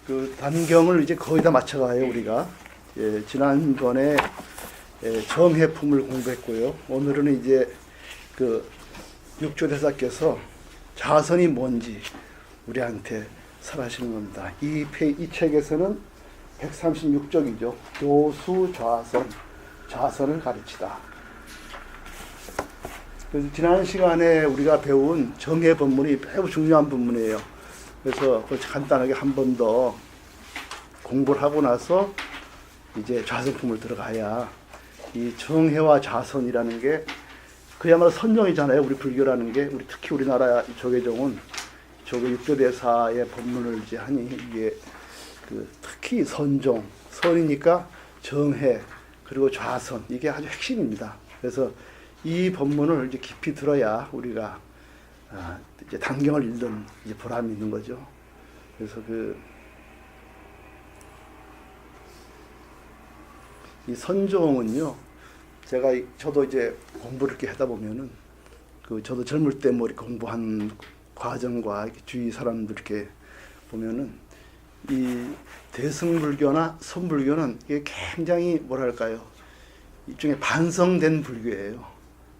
그 단경을 이제 거의 다 맞춰가요 우리가. 예, 지난번에 정해품을 공부했고요. 오늘은 이제 그 육조대사께서 자선이 뭔지 우리한테 설하시는 겁니다. 이 책에서는 136쪽이죠. 교수 좌선, 자선을 가르치다. 그래서 지난 시간에 우리가 배운 정해 본문이 매우 중요한 본문이에요. 그래서 간단하게 한 번 더 공부를 하고 나서 이제 좌선품을 들어가야 이 정해와 자선이라는 게 그야말로 선정이잖아요. 우리 불교라는 게 우리 특히 우리나라 조계종은 조계 육조대사의 법문을 이제 하니 이게 그 특히 선종, 선이니까 정해 그리고 좌선 이게 아주 핵심입니다. 그래서 이 법문을 이제 깊이 들어야 우리가 이제 단경을 읽는 이제 보람이 있는 거죠. 그래서 이 선종은요, 저도 이제 공부를 이렇게 하다 보면은 저도 젊을 때 뭐 이렇게 공부한 과정과 이렇게 주위 사람들 이렇게 보면은 이 대승불교나 선불교는 이게 굉장히 뭐랄까요, 일종의 반성된 불교예요.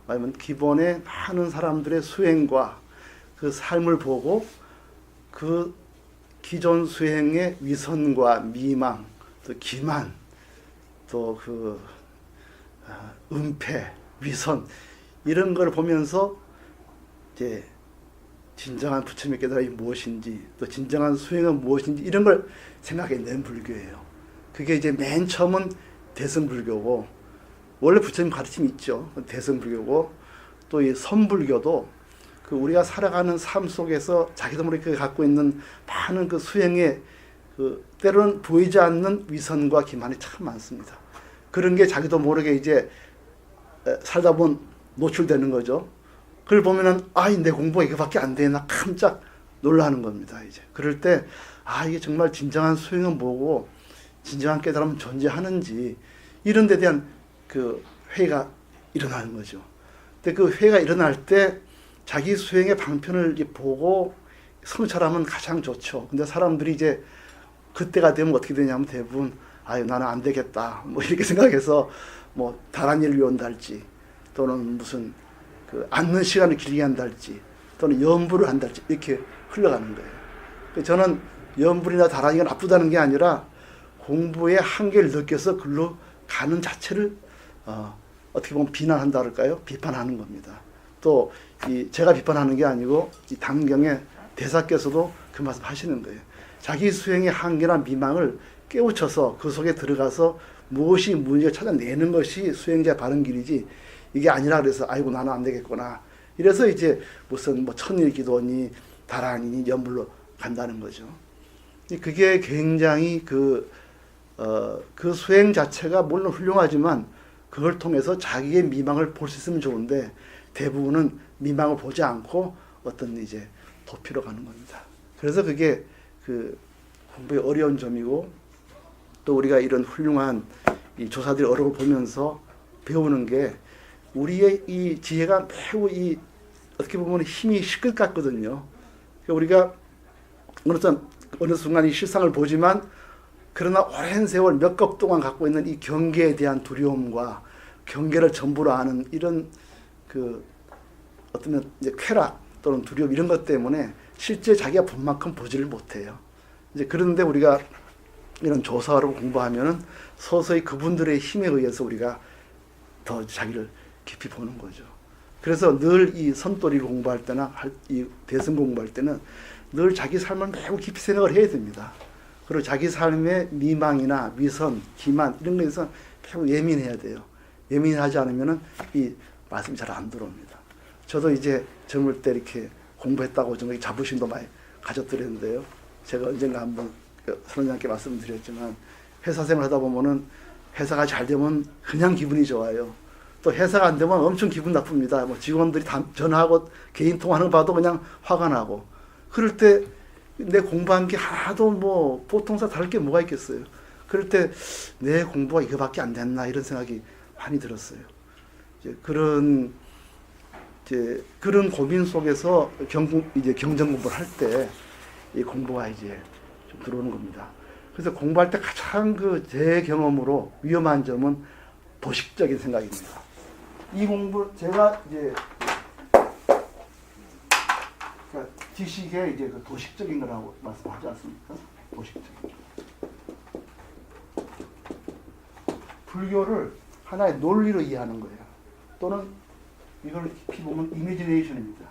왜냐면 기본에 많은 사람들의 수행과 그 삶을 보고 그 기존 수행의 위선과 미망, 또 기만, 또 은폐, 위선 이런 걸 보면서 이제 진정한 부처님의 깨달음이 무엇인지 또 진정한 수행은 무엇인지 이런 걸 생각해낸 불교예요. 그게 이제 맨 처음은 대승불교고 원래 부처님 가르침이 있죠. 대승불교고 또 이 선불교도 우리가 살아가는 삶 속에서 자기도 모르게 갖고 있는 많은 그 수행의 때로는 보이지 않는 위선과 기만이 참 많습니다. 그런 게 자기도 모르게 이제 살다 보면 노출되는 거죠. 그걸 보면은 내 공부가 이거밖에 안 되나 깜짝 놀라는 겁니다. 이제 그럴 때 이게 정말 진정한 수행은 뭐고 진정한 깨달음은 존재하는지 이런 데 대한 회의가 일어나는 거죠. 근데 그 회의가 일어날 때 자기 수행의 방편을 보고 성찰하면 가장 좋죠. 근데 사람들이 이제 그때가 되면 어떻게 되냐면 대부분 나는 안 되겠다 뭐 이렇게 생각해서 뭐 다른 일을 위한다 할지 또는 무슨 앉는 시간을 길게 한다 할지 또는 염불을 한다 할지 이렇게 흘러가는 거예요. 저는 염불이나 다란이가 나쁘다는 게 아니라 공부의 한계를 느껴서 글로 가는 자체를 어떻게 보면 비난한다 할까요? 비판하는 겁니다. 또 제가 비판하는 게 아니고 이 단경의 대사께서도 그 말씀 하시는 거예요. 자기 수행의 한계나 미망을 깨우쳐서 그 속에 들어가서 무엇이 문제를 찾아내는 것이 수행자의 바른 길이지 이게 아니라 그래서 나는 안 되겠구나. 이래서 이제 무슨 천일 기도니 다란이니 염불로 간다는 거죠. 그게 굉장히 그 수행 자체가 물론 훌륭하지만 그걸 통해서 자기의 미망을 볼 수 있으면 좋은데 대부분은 미망을 보지 않고 어떤 이제 도피로 가는 겁니다. 그래서 그게 공부의 어려운 점이고 또 우리가 이런 훌륭한 이 조사들의 어록을 보면서 배우는 게 우리의 이 지혜가 매우 어떻게 보면 힘이 실끝 같거든요. 우리가 어느 순간 이 실상을 보지만 그러나 오랜 세월 몇 급 동안 갖고 있는 이 경계에 대한 두려움과 경계를 전부로 아는 이런 어떤 이제 쾌락 또는 두려움 이런 것 때문에 실제 자기가 본 만큼 보지를 못해요. 이제 그런데 우리가 이런 조사를 공부하면은 서서히 그분들의 힘에 의해서 우리가 더 자기를 깊이 보는 거죠. 그래서 늘 이 선도리를 공부할 때나 이 대승 공부할 때는 늘 자기 삶을 매우 깊이 생각을 해야 됩니다. 그리고 자기 삶의 미망이나 위선, 기만 이런 거에서 매우 예민해야 돼요. 예민하지 않으면은 이 말씀이 잘 안 들어옵니다. 저도 이제 젊을 때 이렇게 공부했다고 좀 자부심도 많이 가졌더랬는데요. 제가 언젠가 한번 선생님께 말씀드렸지만 회사 생활 하다 보면은 회사가 잘 되면 그냥 기분이 좋아요. 또 회사가 안 되면 엄청 기분 나쁩니다. 직원들이 전화하고 개인 통화하는 거 봐도 그냥 화가 나고. 그럴 때 내 공부한 게 하나도 보통사 다를 게 뭐가 있겠어요. 그럴 때 내 공부가 이거밖에 안 됐나 이런 생각이 많이 들었어요. 그런 고민 속에서 경전 공부를 할 때 이 공부가 이제 좀 들어오는 겁니다. 그래서 공부할 때 가장 제 경험으로 위험한 점은 도식적인 생각입니다. 이 공부 제가 이제 그러니까 지식의 이제 도식적인 거라고 말씀하지 않습니까? 도식적인. 불교를 하나의 논리로 이해하는 거예요. 또는 이걸 깊이 보면 이미지네이션입니다.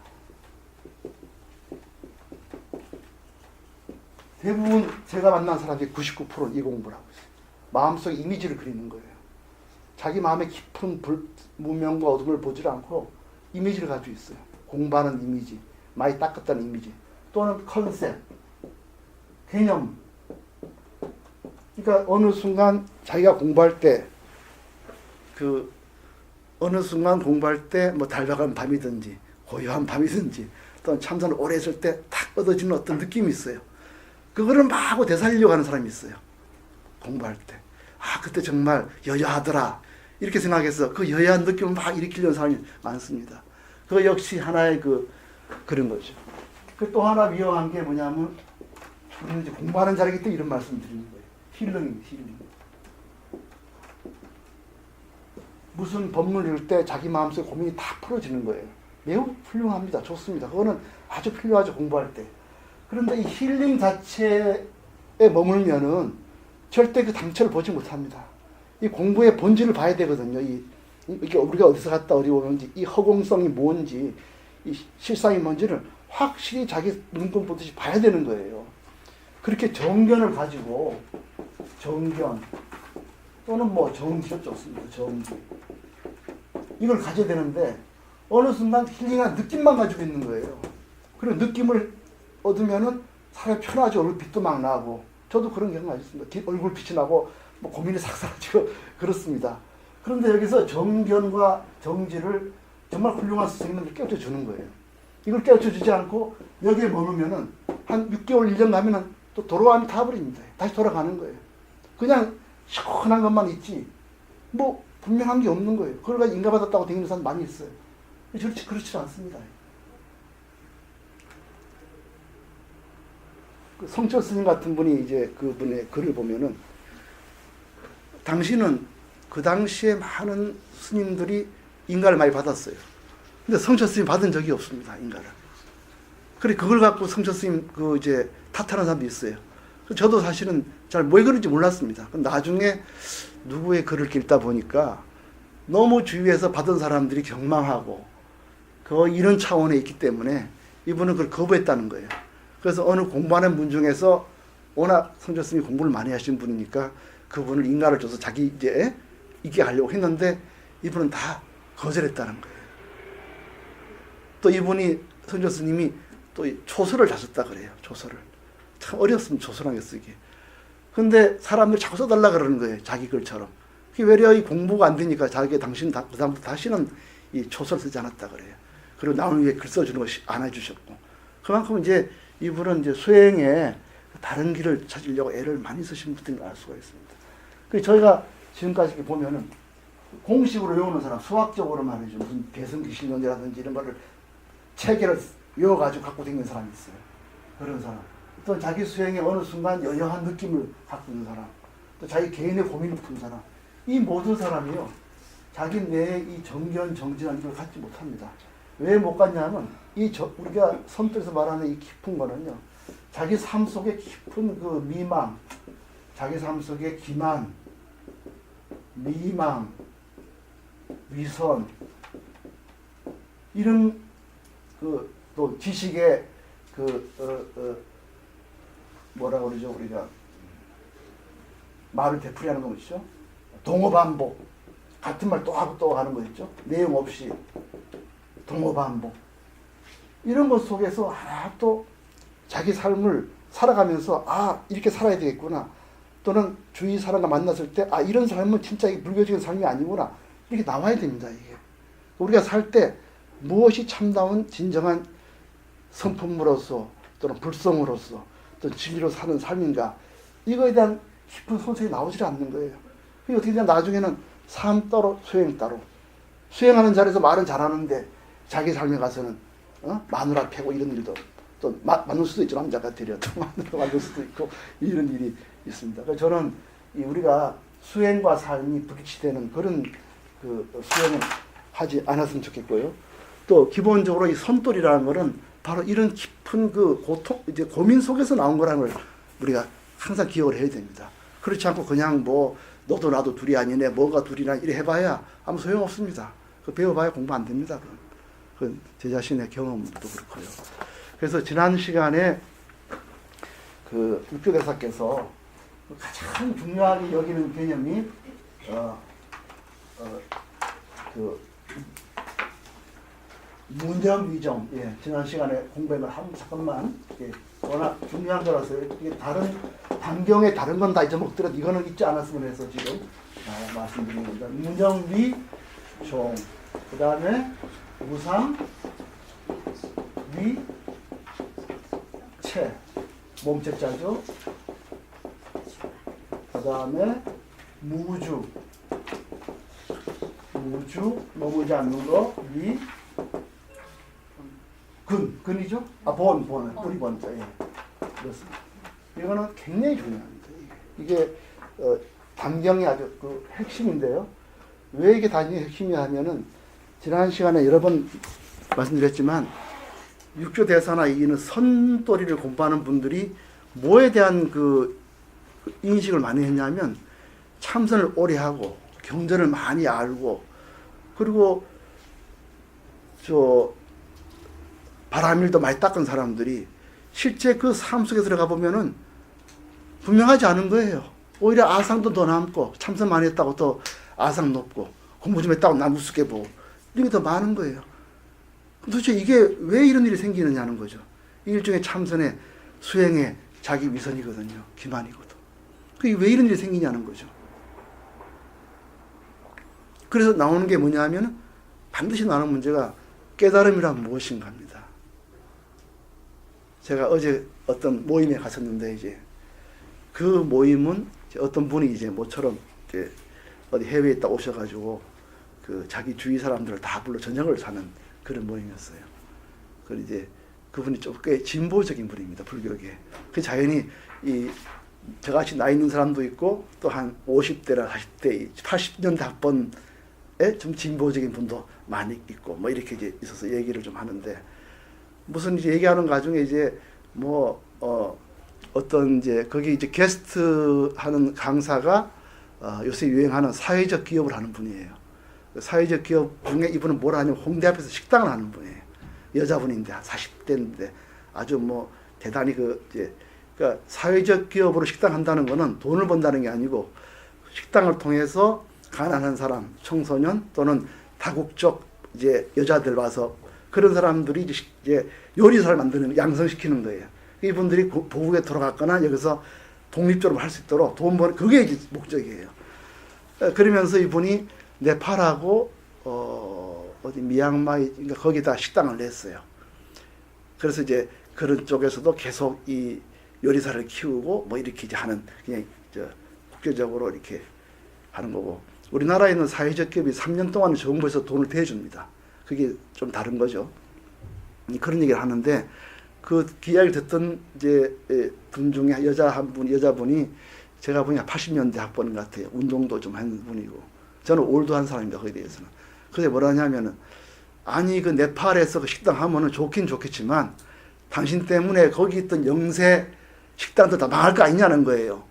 대부분 제가 만난 사람들이 99%는 이 공부를 하고 있어요. 마음속에 이미지를 그리는 거예요. 자기 마음의 깊은 무명과 어둠을 보지 않고 이미지를 가지고 있어요. 공부하는 이미지, 많이 닦았다는 이미지, 또는 컨셉, 개념. 그러니까 어느 순간 자기가 공부할 때 어느 순간 공부할 때 뭐 달박한 밤이든지 고요한 밤이든지 또는 참선을 오래 했을 때 탁 얻어지는 어떤 느낌이 있어요. 그거를 막 하고 되살리려고 하는 사람이 있어요. 공부할 때. 아, 그때 정말 여여하더라. 이렇게 생각해서 그 여여한 느낌을 막 일으키려는 사람이 많습니다. 그거 역시 하나의 그런 거죠. 또 하나 위험한 게 뭐냐면, 우리는 이제 공부하는 자리이기 때문에 이런 말씀 드리는 거예요. 힐링입니다, 힐링. 무슨 법문 읽을 때 자기 마음속에 고민이 다 풀어지는 거예요. 매우 훌륭합니다. 좋습니다. 그거는 아주 필요하죠, 공부할 때. 그런데 이 힐링 자체에 머물면은 절대 그 당처를 보지 못합니다. 이 공부의 본질을 봐야 되거든요. 이게 우리가 어디서 갔다 어디 오는지, 이 허공성이 뭔지, 이 실상이 뭔지를 확실히 자기 눈금 보듯이 봐야 되는 거예요. 그렇게 정견을 가지고, 정견, 또는 뭐 정지도 좋습니다. 정지. 이걸 가져야 되는데, 어느 순간 힐링한 느낌만 가지고 있는 거예요. 그리고 느낌을 얻으면은 사람이 편하죠. 얼굴 빛도 막 나고. 저도 그런 경우가 있습니다. 얼굴 빛이 나고 뭐 고민이 싹 사라지고 그렇습니다. 그런데 여기서 정견과 정지를 정말 훌륭한 스승님들이 깨우쳐 주는 거예요. 이걸 깨우쳐 주지 않고 여기에 머무면은 한 6개월, 1년 가면은 또 돌아가면 다 버립니다. 다시 돌아가는 거예요. 그냥 시원한 것만 있지 뭐 분명한 게 없는 거예요. 그걸 가지고 인가받았다고 다니는 사람 많이 있어요. 그렇지 않습니다. 성철 스님 같은 분이 이제 그분의 글을 보면은, 당신은 그 당시에 많은 스님들이 인가를 많이 받았어요. 근데 성철 스님 받은 적이 없습니다, 인가를. 그래, 그걸 갖고 성철 스님 이제 탓하는 사람도 있어요. 저도 사실은 잘 왜 그런지 몰랐습니다. 나중에 누구의 글을 읽다 보니까 너무 주위에서 받은 사람들이 경망하고 이런 차원에 있기 때문에 이분은 그걸 거부했다는 거예요. 그래서 어느 공부하는 분 중에서 워낙 성철 스님이 공부를 많이 하신 분이니까 그분을 인가를 줘서 자기 이제 있게 하려고 했는데 이분은 다 거절했다는 거예요. 또 이분이 성철 스님이 또 초서를 다 썼다 그래요. 초서를. 참 어렵습니다. 초서라는 게 쓰기. 근데 사람들이 자꾸 써달라 그러는 거예요. 자기 글처럼. 그게 외려 이 공부가 안 되니까 당신 그다음부터 다시는 이 초서를 쓰지 않았다 그래요. 그리고 나온 위에 글 써주는 거 안 해주셨고. 그만큼 이제 이분은 이제 수행에 다른 길을 찾으려고 애를 많이 쓰신 분들을 알 수가 있습니다. 그래서 저희가 지금까지 보면은 공식으로 외우는 사람, 수학적으로 말이죠. 무슨 배성기실론이라든지 이런 거를 체계를 외워가지고 갖고 다니는 사람이 있어요. 그런 사람. 또 자기 수행에 어느 순간 여여한 느낌을 갖고 있는 사람. 또 자기 개인의 고민을 푸는 사람. 이 모든 사람이요. 자기 내에 이 정견, 정진한 걸 갖지 못합니다. 왜 못 갖냐면 우리가 선뜻에서 말하는 이 깊은 거는요. 자기 삶 속에 깊은 그 미망, 자기 삶 속에 기만, 미망, 위선, 이런 또 지식의 뭐라 그러죠, 우리가 말을 되풀이하는 거 있죠. 동어반복, 같은 말 또 하고 또 하는 거 있죠. 내용 없이 동어반복. 이런 것 속에서 또 자기 삶을 살아가면서 이렇게 살아야 되겠구나. 또는 주위 사람과 만났을 때 이런 삶은 진짜 불교적인 삶이 아니구나. 이렇게 나와야 됩니다. 이게 우리가 살 때 무엇이 참다운 진정한 성품으로서 또는 불성으로서 또 진리로 사는 삶인가, 이거에 대한 깊은 손색이 나오지 않는 거예요. 그게 어떻게 되냐, 나중에는 삶 따로 수행 따로. 수행하는 자리에서 말은 잘하는데 자기 삶에 가서는 마누라 패고 이런 일도 또 맞는 수도 있죠. 남자가 데려도 맞는 수도 있고 이런 일이 있습니다. 그래서 저는 우리가 수행과 삶이 부딪히되는 그런 그 수행을 하지 않았으면 좋겠고요. 또 기본적으로 이 선돌이라는 것은 바로 이런 깊은 그 고통, 이제 고민 속에서 나온 거라는 걸 우리가 항상 기억을 해야 됩니다. 그렇지 않고 그냥 뭐 너도 나도 둘이 아니네, 뭐가 둘이나 이래 해봐야 아무 소용 없습니다. 그 배워봐야 공부 안 됩니다. 그 제 자신의 경험도 그렇고요. 그래서 지난 시간에 그 육교대사께서 가장 중요하게 여기는 개념이 그 문정위정, 예, 지난 시간에 공부한 잠깐만, 예, 워낙 중요한 거라서 이게 다른 단경에 다른 건 다 잊어먹더라도 이거는 잊지 않았으면 해서 지금 말씀드리는 겁니다. 문정위종, 그 다음에 무상, 위, 체, 몸체자죠. 그 다음에 무주, 넘어지 않는 거, 위, 근이죠? 뿌리 번자. 예. 그렇습니다. 이거는 굉장히 중요합니다. 이게 단경이 아주 그 핵심인데요. 왜 이게 단경이 핵심이 하면은 지난 시간에 여러 번 말씀드렸지만 육조 대사나 이는 선도리를 공부하는 분들이 뭐에 대한 그 인식을 많이 했냐면 참선을 오래 하고 경전을 많이 알고 그리고 바라밀도 많이 닦은 사람들이 실제 그 삶 속에 들어가 보면은 분명하지 않은 거예요. 오히려 아상도 더 남고 참선 많이 했다고 또 아상 높고 공부 좀 했다고 남 우습게 보고 이런 게 더 많은 거예요. 도대체 이게 왜 이런 일이 생기느냐는 거죠. 일종의 참선의 수행의 자기 위선이거든요. 기만이거든. 그게 왜 이런 일이 생기냐는 거죠. 그래서 나오는 게 뭐냐 하면 반드시 나오는 문제가 깨달음이란 무엇인가 합니다. 제가 어제 어떤 모임에 갔었는데 이제 그 모임은 어떤 분이 이제 모처럼 이제 어디 해외에 있다 오셔가지고 그 자기 주위 사람들을 다 불러 저녁을 사는 그런 모임이었어요. 그리고 이제 그분이 좀 꽤 진보적인 분입니다. 불교계. 그 자연히 저같이 나이 있는 사람도 있고 또 한 50대나 40대, 80년대 학번에 좀 진보적인 분도 많이 있고 뭐 이렇게 이제 있어서 얘기를 좀 하는데 무슨 이제 얘기하는 과정에 이제 어떤 이제 거기 이제 게스트 하는 강사가 요새 유행하는 사회적 기업을 하는 분이에요. 사회적 기업 중에 이분은 뭘 하냐면 홍대 앞에서 식당을 하는 분이에요. 여자분인데 40대인데 아주 뭐 대단히 그러니까 사회적 기업으로 식당 한다는 거는 돈을 번다는 게 아니고 식당을 통해서 가난한 사람, 청소년 또는 다국적 이제 여자들 와서 그런 사람들이 이제 요리사를 만드는 양성시키는 거예요. 이분들이 보국에 돌아갔거나 여기서 독립적으로 할 수 있도록 돈 버는 그게 이제 목적이에요. 그러면서 이분이 네팔하고 어디 미얀마에 그러니까 거기다 식당을 냈어요. 그래서 이제 그런 쪽에서도 계속 이 요리사를 키우고 뭐 이렇게 이제 하는 그냥 국제적으로 이렇게 하는 거고 우리나라에 있는 사회적 기업이 3년 동안 정부에서 돈을 대줍니다. 그게 좀 다른 거죠. 그런 얘기를 하는데 그 이야기를 듣던 이제 분 중에 여자분이 제가 보니까 80년대 학번 같아요. 운동도 좀 한 분이고 저는 올드한 사람입니다. 거기에 대해서는. 그래서 뭐라 하냐면은 아니 그 네팔에서 그 식당 하면은 좋긴 좋겠지만 당신 때문에 거기 있던 영세 식당도 다 망할 거 아니냐는 거예요.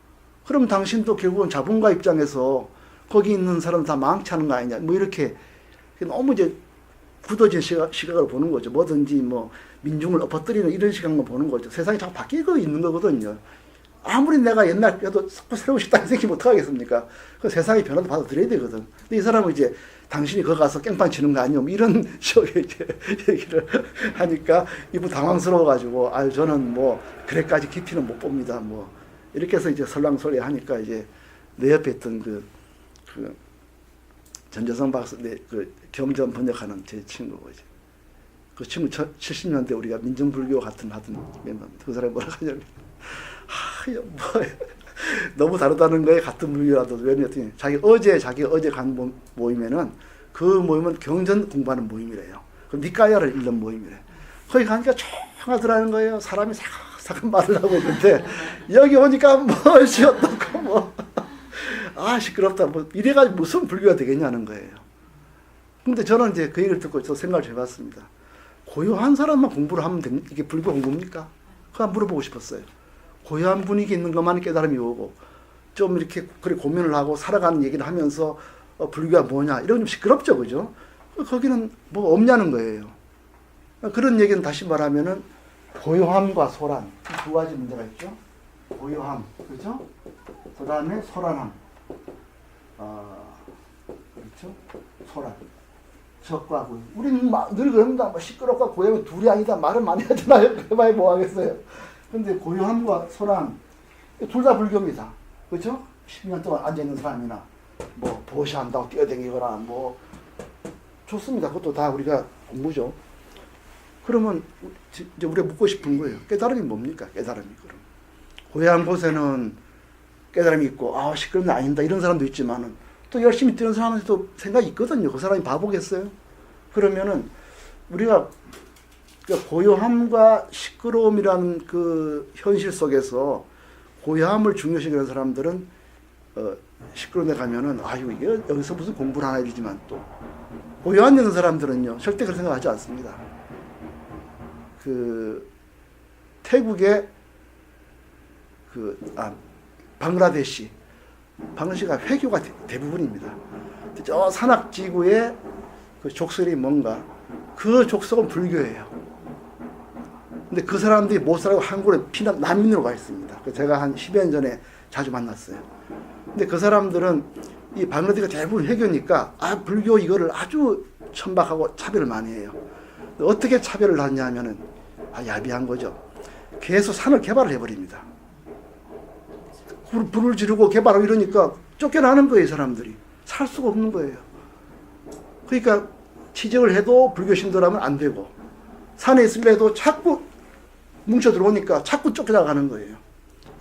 그럼 당신도 결국은 자본가 입장에서 거기 있는 사람 다 망치 하는 거 아니냐. 뭐 이렇게 너무 이제 굳어진 시각을 보는 거죠. 뭐든지 뭐 민중을 엎어뜨리는 이런 시각만 보는 거죠. 세상이 자꾸 바뀌고 있는 거거든요. 아무리 내가 옛날 그래도 새로운 식당이 생기면 어떡하겠습니까? 그 세상의 변화도 받아들여야 되거든. 근데 이 사람은 이제 당신이 거기 가서 깽판 치는 거 아니요? 이런 식의 얘기를 하니까 이분 당황스러워가지고 아유 저는 뭐 그래까지 깊이는 못 봅니다. 뭐 이렇게 해서 이제 설랑설레 하니까 이제 내 옆에 있던 그 전재성 박사 그 경전 번역하는 제 친구고 이제 그 친구 70년대 우리가 민정불교 같은 하던 멤버입니다. 그 사람이 뭐라 하냐면 뭐 너무 다르다는 거에 같은 불교라도 왜냐면 자기 어제 간 모임에는 그 모임은 경전 공부하는 모임이래요. 그 니까야를 읽는 모임이래. 거기 가니까 조용하더라는 거예요. 사람이 사각사각 말을 하고 있는데 여기 오니까 뭐시 어떻고 뭐 아 시끄럽다 뭐 이래가지고 무슨 불교가 되겠냐는 거예요. 근데 저는 이제 그 얘기를 듣고 저 생각을 해봤습니다. 고요한 사람만 공부를 하면 됩니까? 이게 불교 공부입니까? 그냥 물어보고 싶었어요. 고요한 분위기 있는 것만 깨달음이 오고 좀 이렇게 그래 고민을 하고 살아가는 얘기를 하면서 불교가 뭐냐 이런 좀 시끄럽죠, 그죠? 거기는 뭐 없냐는 거예요. 그런 얘기는 다시 말하면은 고요함과 소란 이 두 가지 문제가 있죠. 고요함, 그죠? 그 다음에 소란함, 그렇죠? 소란. 적과 고요. 우리는 늘 그럽니다. 뭐 시끄럽고 고요하면 둘이 아니다. 말은 많이 하잖아요. 그만에 뭐 하겠어요. 근데 고요함과 소란 둘 다 불교입니다. 그렇죠? 10년 동안 앉아있는 사람이나 뭐 보시한다고 뛰어다니거나 뭐 좋습니다. 그것도 다 우리가 공부죠. 그러면 이제 우리가 묻고 싶은 거예요. 깨달음이 뭡니까? 깨달음이 그럼. 고요한 곳에는 깨달음이 있고 아 시끄럽네 아닙니다. 이런 사람도 있지만은 또 열심히 뛰는 사람한테도 생각이 있거든요. 그 사람이 바보겠어요? 그러면은 우리가 고요함과 시끄러움이라는 그 현실 속에서 고요함을 중요시하는 사람들은 시끄러운 데 가면은 아유 이게 여기서 무슨 공부를 하나 이러지만 또 고요한 데 있는 사람들은요 절대 그런 생각하지 않습니다. 그 태국의 방글라데시가 회교가 대부분입니다. 저 산악지구의 그 족속이 뭔가 그 족속은 불교예요. 근데 그 사람들이 못 살고 한국에 난민으로 가 있습니다. 제가 한 10여 년 전에 자주 만났어요. 근데 그 사람들은 이 방글라데시가 대부분 회교니까 불교 이거를 아주 천박하고 차별을 많이 해요. 어떻게 차별을 하냐면은 야비한 거죠. 계속 산을 개발을 해버립니다. 불을 지르고 개발하고 이러니까 쫓겨나는 거예요, 사람들이. 살 수가 없는 거예요. 그러니까 취직을 해도 불교 신도라면 안 되고 산에 있으려 해도 자꾸 뭉쳐 들어오니까 자꾸 쫓겨나가는 거예요.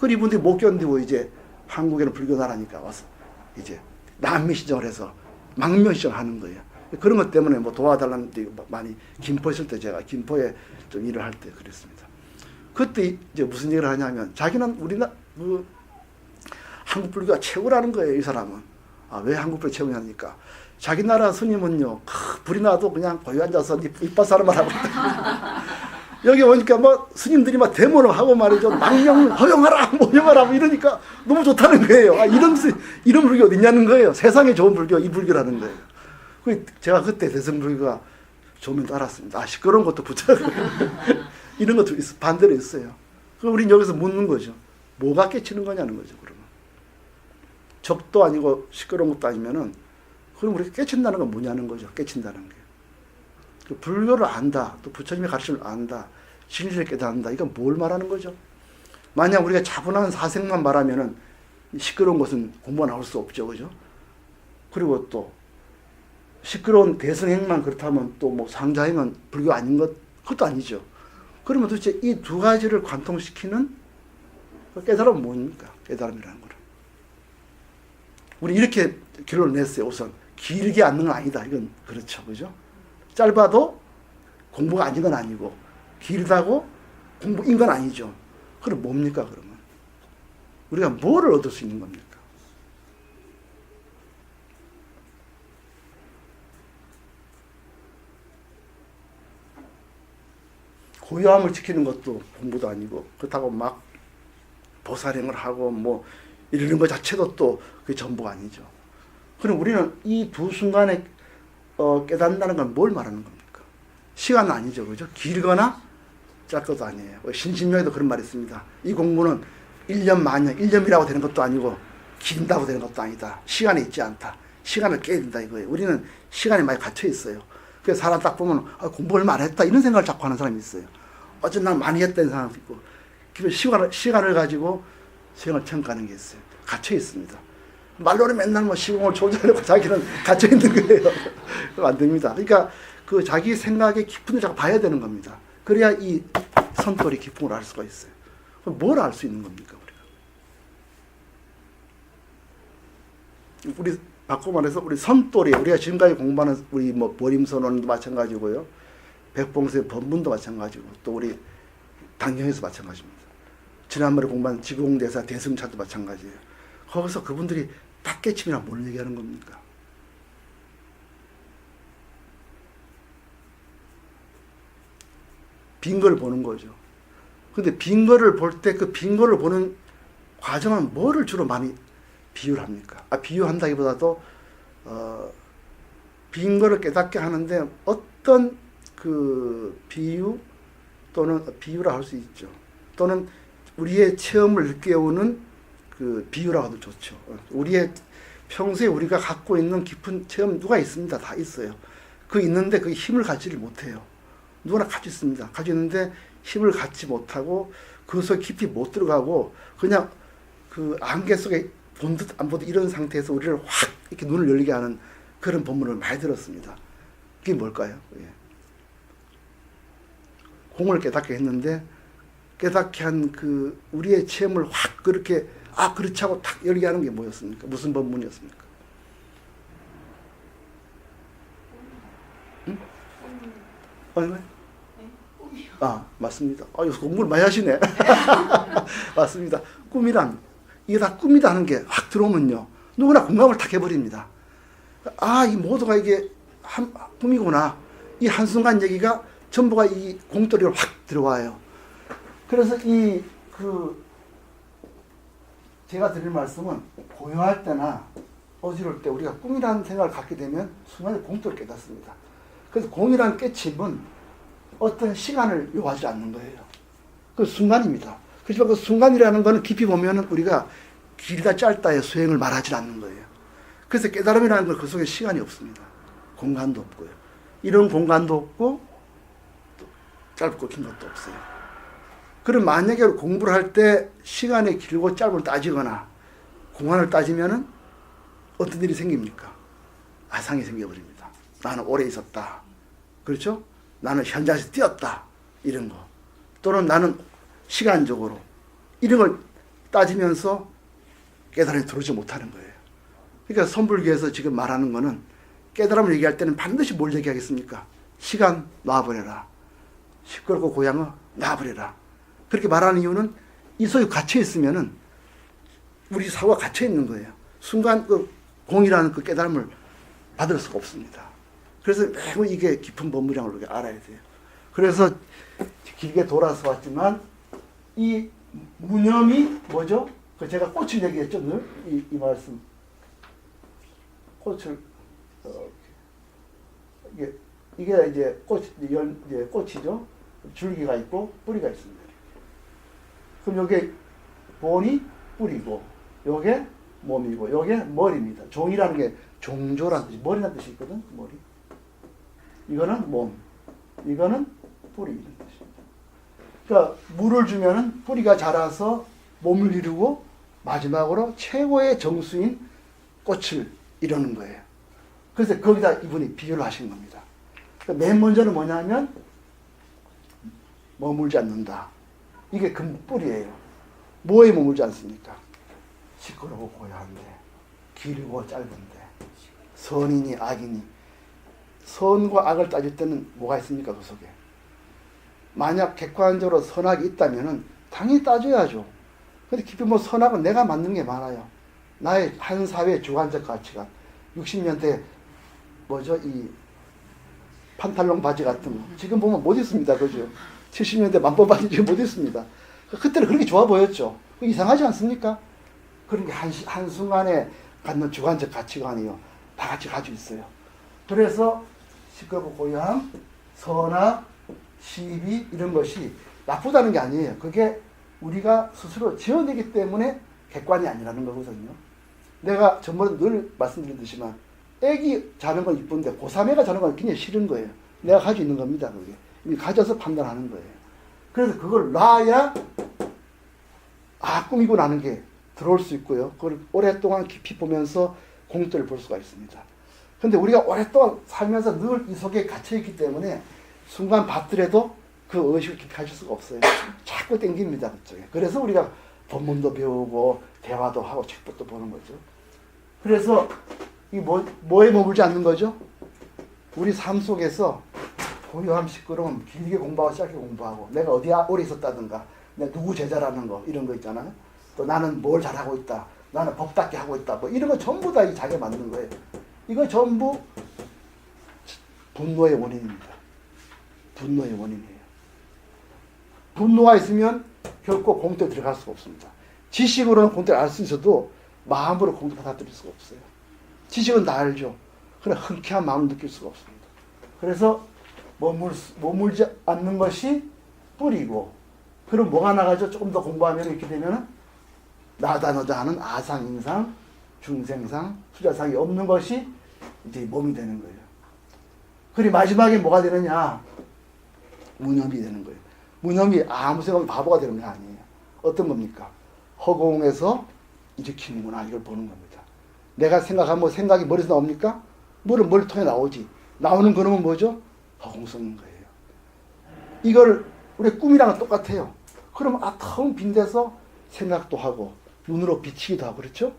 그리고 이분들이 못 견디고 이제 한국에는 불교 나라니까 와서 이제 난민 신청을 해서 망명 신청을 하는 거예요. 그런 것 때문에 뭐 도와달라는 데 많이 김포 있을 때 제가 김포에 좀 일을 할 때 그랬습니다. 그때 이제 무슨 얘기를 하냐면 자기는 한국 불교가 최고라는 거예요. 이 사람은. 왜 한국 불교 최고냐니까 자기 나라 스님은요 불이 나도 그냥 고요 앉아서 이빨사람만 하고 여기 오니까 뭐 스님들이 막 데모를 하고 말이죠. 망명 허용하라 뭐 허용하라 뭐 이러니까 너무 좋다는 거예요. 이런 불교 어디 있냐는 거예요. 세상에 좋은 불교 이 불교라는 거예요. 제가 그때 대승불교가 좋으면 알았습니다. 시끄러운 것도 붙여요. 이런 것도 반대로 있어요. 그럼 우린 여기서 묻는 거죠. 뭐가 깨치는 거냐는 거죠. 그러면 적도 아니고 시끄러운 것도 아니면은 그럼 우리가 깨친다는 건 뭐냐는 거죠. 깨친다는 게. 불교를 안다. 또 부처님의 가르침을 안다. 진리를 깨닫는다. 이건 뭘 말하는 거죠? 만약 우리가 차분한 사생만 말하면은 시끄러운 것은 공부가 나올 수 없죠. 그죠? 그리고 또 시끄러운 대승행만 그렇다면 또 뭐 상자행은 불교 아닌 그것도 아니죠. 그러면 도대체 이 두 가지를 관통시키는 깨달음은 뭡니까? 깨달음이라는 거는. 우리 이렇게 결론을 냈어요. 우선 길게 앉는 건 아니다. 이건 그렇죠. 그죠? 짧아도 공부가 아닌 건 아니고 길다고 공부인 건 아니죠. 그럼 뭡니까 그러면? 우리가 뭐를 얻을 수 있는 겁니까? 고요함을 지키는 것도 공부도 아니고 그렇다고 막 보살행을 하고 뭐 이러는 것 자체도 또 그게 전부가 아니죠. 그럼 우리는 이 두 순간에 깨닫는다는 건 뭘 말하는 겁니까? 시간은 아니죠. 그죠? 길거나 짧고도 아니에요. 신신명에도 그런 말이 있습니다. 이 공부는 1년 만년, 1년이라고 되는 것도 아니고 긴다고 되는 것도 아니다. 시간이 있지 않다. 시간을 깨야 된다 이거예요. 우리는 시간이 많이 갇혀 있어요. 그래서 사람 딱 보면 공부 얼마 안 했다 이런 생각을 자꾸 하는 사람이 있어요. 어쩐 난 많이 했다는 사람도 있고 시간을 가지고 시간을 평가하는 게 있어요. 갇혀 있습니다. 말로는 맨날 뭐 시공을 조절하려고 자기는 갇혀 있는 거예요. 안 됩니다. 그러니까 그 자기 생각의 깊은 데 자꾸 봐야 되는 겁니다. 그래야 이 선돌이 깊은 걸 알 수가 있어요. 그럼 뭘 알 수 있는 겁니까 우리가? 우리 바꿔 말해서 우리 선돌이 우리가 지금까지 공부하는 우리 뭐 보림선언도 마찬가지고요. 백봉수의 법문도 마찬가지고 또 우리 당경에서 마찬가지입니다. 지난번에 공부한 지공대사 대승차도 마찬가지예요. 거기서 그분들이 딱 깨침이라 뭘 얘기하는 겁니까? 빈 거를 보는 거죠. 근데 빈 거를 볼 때 그 빈 거를 보는 과정은 뭐를 주로 많이 비유를 합니까? 비유한다기보다도 빈 거를 깨닫게 하는데 어떤 그 비유 또는 비유라 할 수 있죠. 또는 우리의 체험을 깨우는 그 비유라고 해도 좋죠. 우리의 평소에 우리가 갖고 있는 깊은 체험 누가 있습니다. 다 있어요. 그 있는데 그 힘을 갖지를 못해요. 누구나 가지고 있습니다. 가지고 있는데 힘을 갖지 못하고 그 속에 깊이 못 들어가고 그냥 그 안개 속에 본 듯 안 보듯 이런 상태에서 우리를 확 이렇게 눈을 열리게 하는 그런 본문을 많이 들었습니다. 그게 뭘까요? 예. 공을 깨닫게 했는데 깨닫게 한 그 우리의 체험을 확 그렇게 그렇지 하고 탁 열게 하는 게 뭐였습니까? 무슨 본문이었습니까? 응? 맞습니다. 공부를 많이 하시네. 맞습니다. 꿈이란 이게 다 꿈이다 하는 게 확 들어오면요. 누구나 공감을 탁 해버립니다. 이 모두가 이게 꿈이구나. 이 한순간 얘기가 전부가 이 공돌이로 확 들어와요. 그래서 제가 드릴 말씀은 고요할 때나 어지러울 때 우리가 꿈이라는 생각을 갖게 되면 순간에 공돌을 깨닫습니다. 그래서 공이라는 깨침은 어떤 시간을 요하지 않는 거예요. 그 순간입니다. 그렇지만 그 순간이라는 거는 깊이 보면은 우리가 길다 짧다의 소행을 말하지 않는 거예요. 그래서 깨달음이라는 건 그 속에 시간이 없습니다. 공간도 없고요. 이런 공간도 없고 또 짧고 긴 것도 없어요. 그럼 만약에 공부를 할 때 시간이 길고 짧을 따지거나 공간을 따지면은 어떤 일이 생깁니까? 아상이 생겨버립니다. 나는 오래 있었다. 그렇죠? 나는 현장에서 뛰었다. 이런 거. 또는 나는 시간적으로 이런 걸 따지면서 깨달음이 들어오지 못하는 거예요. 그러니까 선불교에서 지금 말하는 거는 깨달음을 얘기할 때는 반드시 뭘 얘기하겠습니까? 시간 놔버려라. 시끄럽고 고향을 놔버려라. 그렇게 말하는 이유는 이 속에 갇혀 있으면은 우리 사고가 갇혀 있는 거예요. 순간 그 공이라는 그 깨달음을 받을 수가 없습니다. 그래서 매우 이게 깊은 법문이라는 걸 우리가 알아야 돼요. 그래서 길게 돌아서 왔지만 이 무념이 뭐죠? 그 제가 꽃을 얘기했죠, 늘 이 말씀. 꽃을 이게 이제 꽃이죠. 줄기가 있고 뿌리가 있습니다. 그럼 요게 본이 뿌리고 요게 몸이고 요게 머리입니다. 종이라는 게 종조라는 뜻이 머리라는 뜻이 있거든. 머리. 이거는 몸. 이거는 뿌리 이런 뜻입니다. 그러니까 물을 주면은 뿌리가 자라서 몸을 이루고 마지막으로 최고의 정수인 꽃을 이루는 거예요. 그래서 거기다 이분이 비유를 하신 겁니다. 그러니까 맨 먼저는 뭐냐면 머물지 않는다. 이게 근뿌리예요. 뭐에 머물지 않습니까? 시끄러워 고요한데, 길고 짧은데, 선이니 악이니. 선과 악을 따질 때는 뭐가 있습니까? 그 속에. 만약 객관적으로 선악이 있다면은 당연히 따져야죠. 근데 깊이 뭐 선악은 내가 만든 게 많아요. 나의 한 사회의 주관적 가치관. 60년대 뭐죠? 이 판탈론 바지 같은 거. 지금 보면 못 입습니다. 그죠? 70년대 만보 바지 지금 못 입습니다. 그때는 그렇게 좋아 보였죠. 이상하지 않습니까? 그런 게 한순간에 갖는 주관적 가치관이요. 다 같이 가지고 있어요. 그래서 시끄럽고 고요함, 선악, 시비 이런 것이 나쁘다는 게 아니에요. 그게 우리가 스스로 지어내기 때문에 객관이 아니라는 거거든요. 내가 전번에 늘 말씀드렸듯이만 애기 자는 건 이쁜데 고3 애가 자는 건 굉장히 싫은 거예요. 내가 가지고 있는 겁니다. 그게. 이미 가져서 판단하는 거예요. 그래서 그걸 놔야 꿈이고 나는 게 들어올 수 있고요. 그걸 오랫동안 깊이 보면서 공들을 볼 수가 있습니다. 근데 우리가 오랫동안 살면서 늘 이 속에 갇혀있기 때문에 순간 봤더라도 그 의식을 깊이 하실 수가 없어요. 자꾸 땡깁니다. 그쪽에. 그래서 우리가 법문도 배우고 대화도 하고 책부터 보는 거죠. 그래서 이 뭐에 머물지 않는 거죠? 우리 삶 속에서 고요함 시끄러움 길게 공부하고 짧게 공부하고 내가 어디에 오래 있었다든가 내가 누구 제자라는 거 이런 거 있잖아요. 또 나는 뭘 잘하고 있다. 나는 법답게 하고 있다. 뭐 이런 거 전부 다 이 자기가 만드는 거예요. 이거 전부 분노의 원인입니다. 분노의 원인이에요. 분노가 있으면 결코 공터에 들어갈 수가 없습니다. 지식으로는 공터를 알 수 있어도 마음으로 공터 받아들일 수가 없어요. 지식은 다 알죠. 그러나 흔쾌한 마음을 느낄 수가 없습니다. 그래서 머물지 않는 것이 뿌리고, 그럼 뭐가 나가죠? 조금 더 공부하면 이렇게 되면은 나다 너다 하는 아상, 인상, 중생상, 수자상이 없는 것이 이제 몸이 되는 거예요. 그리고 마지막에 뭐가 되느냐? 무념이 되는 거예요. 무념이 아무 생각 없이 바보가 되는 게 아니에요. 어떤 겁니까? 허공에서 일으키는구나, 이걸 보는 겁니다. 내가 생각하면 생각이 머리에서 나옵니까? 물은 머리 통해 나오지. 나오는 그놈은 뭐죠? 허공성인 거예요. 이걸 우리 꿈이랑 똑같아요. 그러면 텅 빈 데서 생각도 하고 눈으로 비치기도 하고 그렇죠?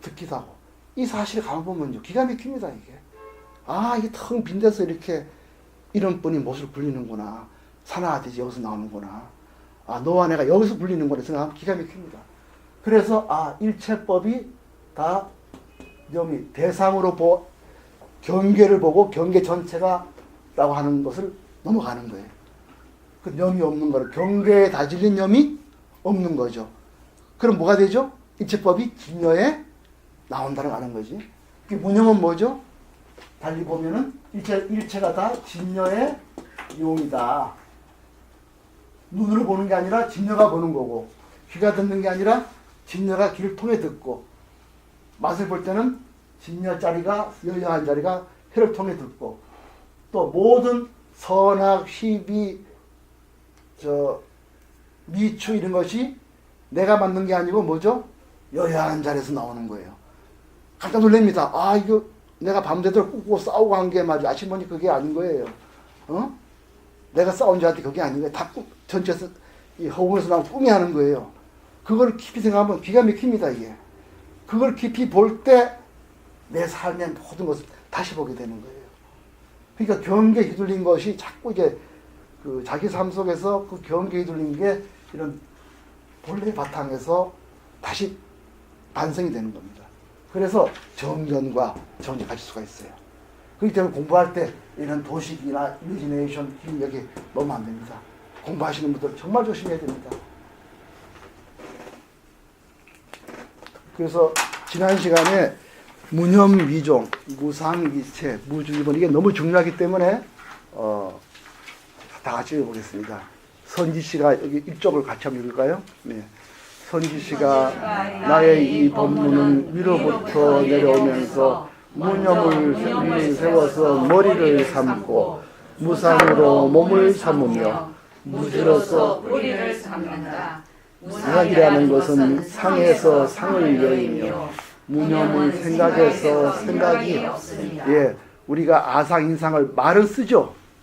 듣기도 하고. 이 사실을 가만보면요, 기가 막힙니다. 이게. 이게 텅 빈 데서 이렇게 이런 분이 못을 굴리는구나. 산하아디지 여기서 나오는구나. 너와 내가 여기서 굴리는구나 생각하면 기가 막힙니다. 그래서 일체법이 다 염이 대상으로 경계를 보고 경계 전체가 라고 하는 것을 넘어가는 거예요. 그 염이 없는 거를 경계에 다질린 염이 없는 거죠. 그럼 뭐가 되죠? 일체법이 진여에 나온다는 거 아는 거지. 그 무념은 뭐죠? 달리 보면은 일체가 다 진여의 용이다. 눈으로 보는 게 아니라 진여가 보는 거고, 귀가 듣는 게 아니라 진여가 귀를 통해 듣고, 맛을 볼 때는 진여 자리가, 여여한 자리가 혀를 통해 듣고, 또 모든 선악, 희비, 미추 이런 것이 내가 만든 게 아니고 뭐죠? 여여한 자리에서 나오는 거예요. 깜짝 놀랍니다. 이거 내가 밤새도록 꾸고 싸우고 한 게 말이야. 아침 보니 그게 아닌 거예요. 내가 싸운 자한테 그게 아닌 거예요. 다 전체에서 이 허공에서 나온 꿈이 하는 거예요. 그걸 깊이 생각하면 기가 막힙니다, 이게. 그걸 깊이 볼 때 내 삶의 모든 것을 다시 보게 되는 거예요. 그러니까 경계에 휘둘린 것이 자꾸 이제 자기 삶 속에서 그 경계에 휘둘린 게 이런 본래의 바탕에서 다시 반성이 되는 겁니다. 그래서 정견과 정제 가질 수가 있어요. 그렇기 때문에 공부할 때 이런 도식이나 이미지네이션 여기 넣으면 안 됩니다. 공부하시는 분들 정말 조심해야 됩니다. 그래서 지난 시간에 무념위종, 무상이체, 무주기본 이게 너무 중요하기 때문에 다 같이 읽어보겠습니다. 선지 씨가 여기 일쪽을 같이 한번 읽을까요? 네. 선지 씨가 나의 이 법문은 위로부터 내려오면서 무념을 세워서 머리를 삼고 무상으로 몸을 삼으며 무주로서 뿌리를 삼는다. 무상이라는 것은 상에서 상을 여이며 무념은 생각에서 생각이 없습니다. 우리가 아상인상을 말은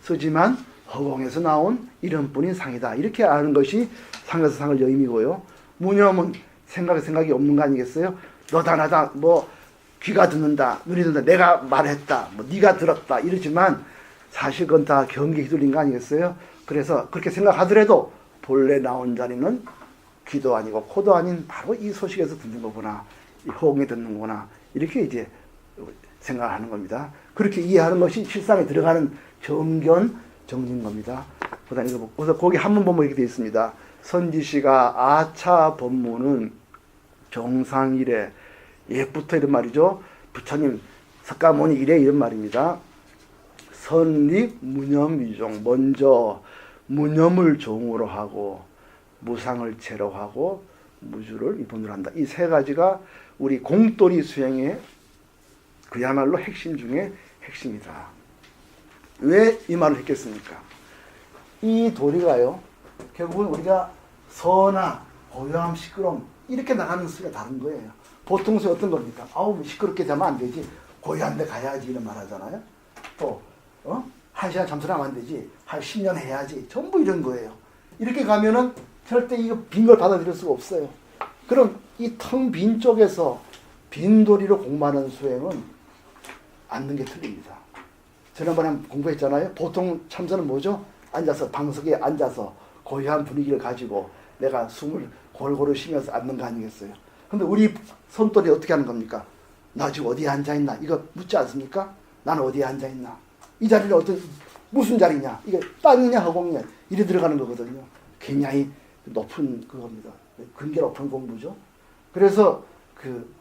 쓰지만 허공에서 나온 이름뿐인 상이다. 이렇게 아는 것이 상에서 상을 여임이고요. 무념은 생각이 없는 거 아니겠어요? 너다 나다 귀가 듣는다, 눈이 듣는다, 내가 말했다, 네가 들었다 이러지만 사실 그건 다 경계에 휘둘린 거 아니겠어요? 그래서 그렇게 생각하더라도 본래 나온 자리는 귀도 아니고 코도 아닌 바로 이 소식에서 듣는 거구나, 이 허공에 듣는구나, 이렇게 이제 생각하는 겁니다. 그렇게 이해하는 것이 실상에 들어가는 정견, 정진 겁니다. 그래서 거기 한문 보면 이렇게 되어 있습니다. 선지시가 아차 법문은 정상이래, 옛부터 이런 말이죠. 부처님 석가모니 이래 이런 말입니다. 선립 무념위종, 먼저 무념을 종으로 하고 무상을 제로 하고 무주를 이본으로 한다. 이 세 가지가 우리 공돌이 수행의 그야말로 핵심 중에 핵심이다. 왜 이 말을 했겠습니까? 이 도리가요, 결국은 우리가 선악, 고요함, 시끄러움 이렇게 나가는 수가 다른 거예요. 보통 수 어떤 겁니까? 시끄럽게 자면 안 되지, 고요한 데 가야지 이런 말 하잖아요. 또 1시간 잠수하면 안 되지, 한 10년 해야지, 전부 이런 거예요. 이렇게 가면은 절대 이거 빈 걸 받아들일 수가 없어요. 그럼 이 텅 빈 쪽에서 빈 도리로 공부하는 수행은 앉는 게 틀립니다. 지난번에 공부했잖아요. 보통 참선은 뭐죠? 앉아서 방석에 앉아서 고요한 분위기를 가지고 내가 숨을 골고루 쉬면서 앉는 거 아니겠어요? 근데 우리 손돌이 어떻게 하는 겁니까? 나 지금 어디에 앉아있나? 이거 묻지 않습니까? 나는 어디에 앉아있나? 이 자리는 무슨 자리냐? 이게 땅이냐 허공이냐? 이래 들어가는 거거든요. 굉장히 높은 그겁니다. 근계 높은 공부죠. 그래서 그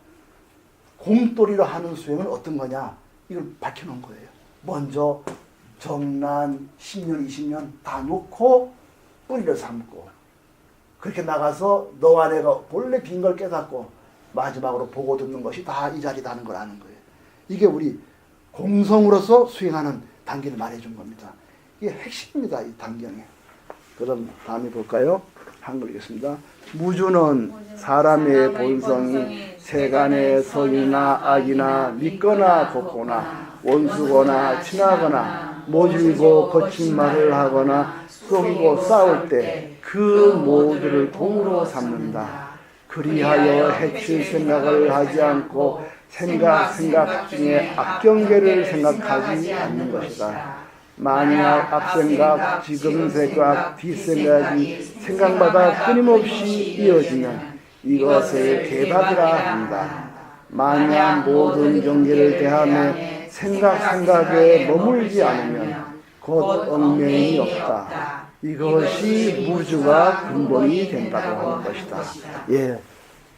공돌이로 하는 수행은 어떤 거냐? 이걸 밝혀놓은 거예요. 먼저 정난 10년, 20년 다 놓고 뿌리를 삼고 그렇게 나가서 너와 내가 본래 빈 걸 깨닫고 마지막으로 보고 듣는 것이 다 이 자리다는 걸 아는 거예요. 이게 우리 공성으로서 수행하는 단계를 말해준 겁니다. 이게 핵심입니다. 이 단경에. 그럼 다음에 볼까요? 한글 읽겠습니다. 무주는 사람의 본성이 세간의 선이나 악이나 믿거나 걷거나 원수거나 친하거나 모질고 거친 말을 하거나 속이고 싸울 때 그 모두를 공으로 삼는다. 그리하여 해칠 생각을 하지 않고 생각 중에 악경계를 생각하지 않는 것이다. 만약 앞생각, 지금 생각, 뒷생각이 생각마다 끊임없이 이어지면 이것을 개박이라 한다. 만약 모든 경계를 대하며 생각에 머물지 않으면 곧 얽매임이 없다. 이것이 무주가 근본이 된다고 하는 것이다. 예,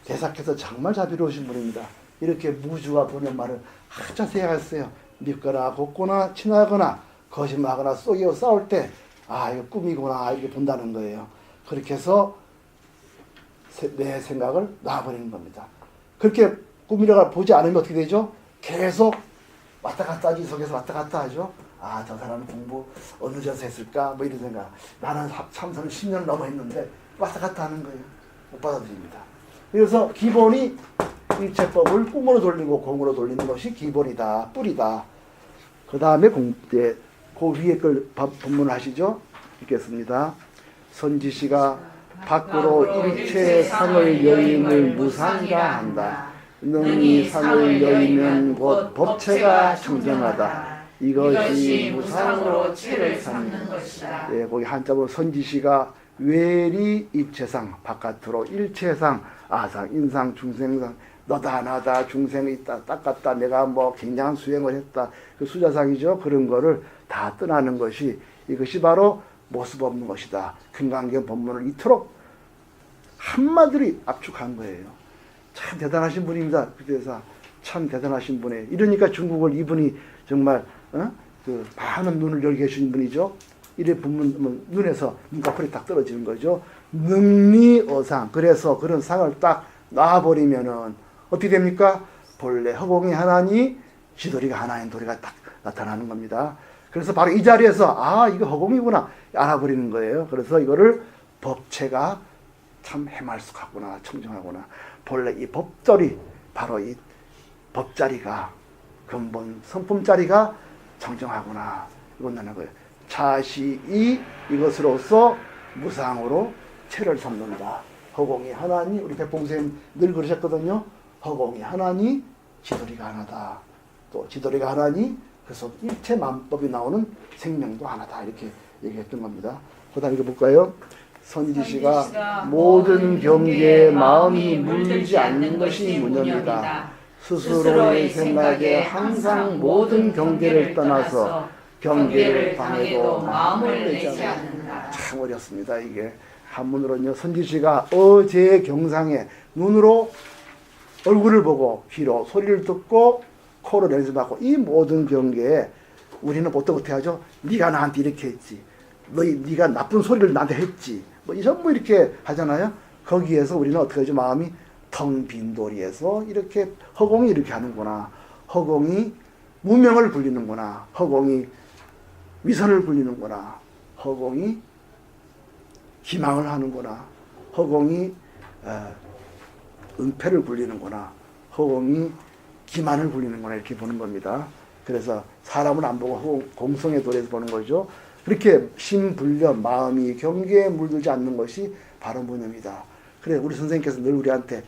대사께서 정말 자비로우신 분입니다. 이렇게 무주가 보는 말을 아주 자세히 하셨어요. 믿거나 걷거나 친하거나 거짓말하거나 속이고 싸울 때 이거 꿈이구나 이렇게 본다는 거예요. 그렇게 해서 내 생각을 놔버리는 겁니다. 그렇게 꿈이라고 보지 않으면 어떻게 되죠? 계속 왔다 갔다 하지. 속에서 왔다 갔다 하죠. 저 사람은 공부 어느 자세 했을까? 뭐 이런 생각. 나는 참선을 10년 넘어 했는데 왔다 갔다 하는 거예요. 못 받아들입니다. 그래서 기본이 일체법을 꿈으로 돌리고 공으로 돌리는 것이 기본이다. 뿌리다. 그 다음에 그 위에 걸 본문을 하시죠. 읽겠습니다. 선지시가 밖으로 일체의 상을 여임을 무상가한다. 능히 상을 여이면 곧 법체가 청정하다. 이것이 무상으로 체를 삼는 것이다. 네, 거기 한자로 선지시가 외리 입체상 바깥으로 일체상 아상 인상 중생상 너다 나다 중생이 있다 닦았다 내가 뭐 굉장한 수행을 했다 그 수자상이죠. 그런 거를 다 떠나는 것이 이것이 바로 모습 없는 것이다. 금강경 법문을 이토록 한마디로 압축한 거예요. 참 대단하신 분입니다. 그래서 참 대단하신 분이에요. 이러니까 중국을 이분이 정말 그 많은 눈을 열게 해주신 분이죠. 이래 보면 눈에서 눈꺼풀이 딱 떨어지는 거죠. 능리어상. 그래서 그런 상을 딱 놔버리면은 어떻게 됩니까? 본래 허공이 하나니 지도리가 하나인 도리가 딱 나타나는 겁니다. 그래서 바로 이 자리에서 이거 허공이구나 알아버리는 거예요. 그래서 이거를 법체가 참 해말숙하구나 청정하구나. 본래 이 법절이 바로 이 법자리가 근본 성품자리가 청정하구나 이건 나는 거예요. 자시이 이것으로서 무상으로 체를 삼는다. 허공이 하나니 우리 백봉선생님 늘 그러셨거든요. 허공이 하나니 지도리가 하나다. 또 지도리가 하나니 그래서 일체 만법이 나오는 생명도 하나다. 이렇게 얘기했던 겁니다. 그 다음 읽어볼까요? 선지시가 모든 경계에 마음이 물들지 않는 것이 무념이다. 스스로의 생각에 항상 모든 경계를 떠나서 경계를 방해도 마음을 내지 않는다. 참 어렵습니다. 이게 한문으로는요. 선지시가 어제 경상에 눈으로 얼굴을 보고 귀로 소리를 듣고 코로 냄새 맡고 이 모든 경계에 우리는 보통 어떻게 하죠? 네가 나한테 이렇게 했지. 네가 나쁜 소리를 나한테 했지. 뭐 전부 이렇게 하잖아요. 거기에서 우리는 어떻게 하죠? 마음이 텅 빈 도리에서 이렇게 허공이 이렇게 하는구나. 허공이 무명을 불리는구나. 허공이 위선을 불리는구나. 허공이 기망을 하는구나. 허공이 은폐를 불리는구나. 허공이 기만을 불리는구나. 이렇게 보는 겁니다. 그래서 사람은 안 보고 공성의 도리에서 보는 거죠. 그렇게 심불련 마음이 경계에 물들지 않는 것이 바로 무념이다. 그래 우리 선생님께서 늘 우리한테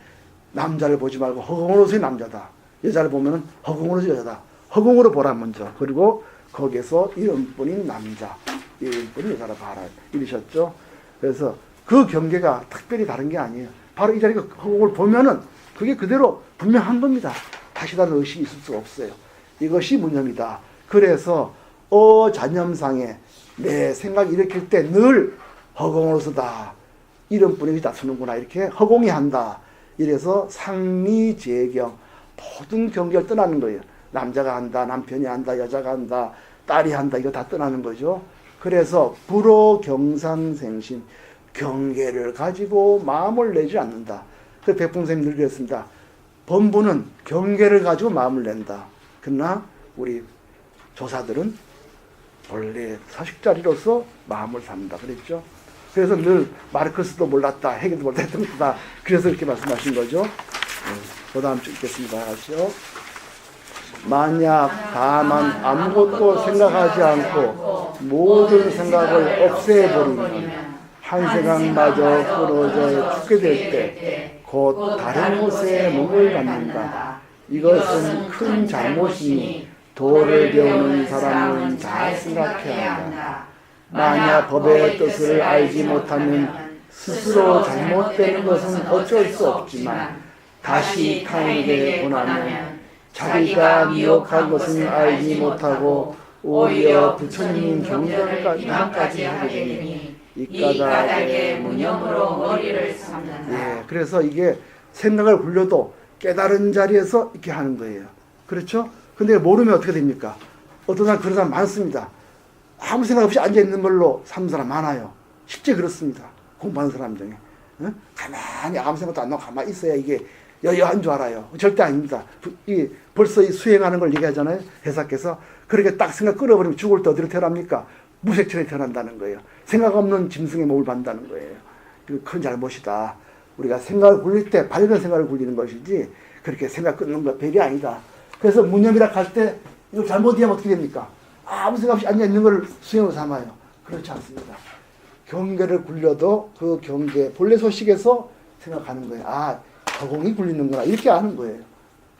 남자를 보지 말고 허공으로서의 남자다. 여자를 보면 허공으로서의 여자다. 허공으로 보라 먼저. 그리고 거기서 이름뿐인 남자, 이름뿐인 여자라 봐라 이러셨죠. 그래서 그 경계가 특별히 다른 게 아니에요. 바로 이 자리가 허공을 보면은 그게 그대로 분명한 겁니다. 다시 다른 의식이 있을 수가 없어요. 이것이 무념이다. 그래서 잔념상에 내 생각 일으킬 때 늘 허공으로서다. 이름뿐이 다투는구나. 이렇게 허공이 한다. 이래서 상리재경 모든 경계를 떠나는 거예요. 남자가 한다, 남편이 한다, 여자가 한다, 딸이 한다. 이거 다 떠나는 거죠. 그래서 불호경상생심 경계를 가지고 마음을 내지 않는다. 그 백풍선생님 늘 그랬습니다. 범부는 경계를 가지고 마음을 낸다. 그러나 우리 조사들은 원래 사식자리로서 마음을 삼는다 그랬죠. 그래서 늘 마르크스도 몰랐다, 헤겔도 몰랐다 했던 것다. 그래서 이렇게 말씀하신 거죠. 그 다음 주 읽겠습니다. 하시죠. 만약 다만 아무것도 생각하지 않고 모든 생각을 없애버리면 한 생각마저 끊어져 죽게 될 때 곧 다른 곳에 몸을 갖는다. 이것은 큰 잘못이니 도를 배우는 사람은 잘 생각해야 한다. 만약 법의 뜻을 알지 못하면 스스로 잘못되는 것은 어쩔 수 없지만 다시 타인에게 권하면 자기가 미혹한 것은 알지 못하고 오히려 부처님 경전까지 하게 되니 이 까닭에 무념으로 머리를 삼는다. 예, 그래서 이게 생각을 굴려도 깨달은 자리에서 이렇게 하는 거예요. 그렇죠? 근데 모르면 어떻게 됩니까? 어떤 사람 그런 사람 많습니다. 아무 생각 없이 앉아있는 걸로 사는 사람 많아요. 실제 그렇습니다. 공부하는 사람 중에. 가만히 아무 생각도 안 나고 가만히 있어야 이게 여여한 줄 알아요. 절대 아닙니다. 벌써 이 수행하는 걸 얘기하잖아요. 회사께서. 그렇게 딱 생각 끌어버리면 죽을 때 어디로 태어납니까? 무색천에 태어난다는 거예요. 생각 없는 짐승의 몸을 받는다는 거예요. 그 큰 잘못이다. 우리가 생각을 굴릴 때 밝은 생각을 굴리는 것이지 그렇게 생각 끊는 거 별이 아니다. 그래서 무념이라 할 때 이거 잘못 이해하면 어떻게 됩니까? 아무 생각 없이 앉아있는 걸 수행으로 삼아요. 그렇지 않습니다. 경계를 굴려도 그 경계 본래 소식에서 생각하는 거예요. 아, 허공이 굴리는구나 이렇게 아는 거예요.